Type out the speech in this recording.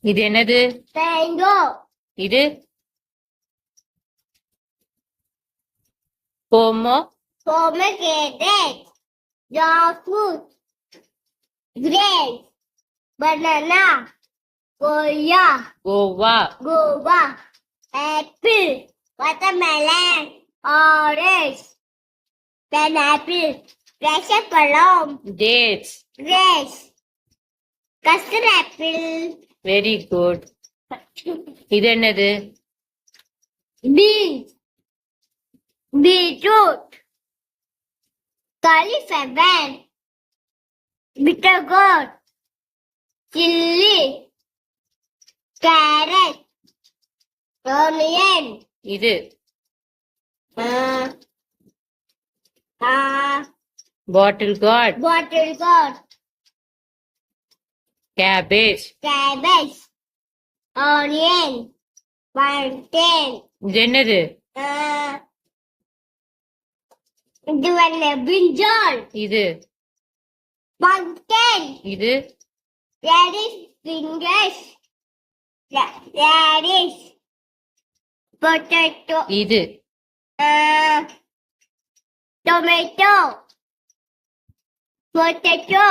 இது என்னது? மேங்கோ. இது போமோ. Pomegranate. Jackfruit. Grapes. Banana. Goya. Goa. Guava. Apple. Watermelon. Orange. Pineapple. Pressure plum. Dates. Grapes. Custard apple. Very good. இது என்னது? Beans. Beetroot. Cauliflower. Bitter gourd. Chili. Carrot. Onion. இது Uh, bottle gourd. bottle gourd. Cabbage. Cabbage. Onion. Plantain. இது என்னது? இது வந்து brinjal. இது Pumpkin. இது Radish fingers. Radish. Potato. இது Tomato. Potato.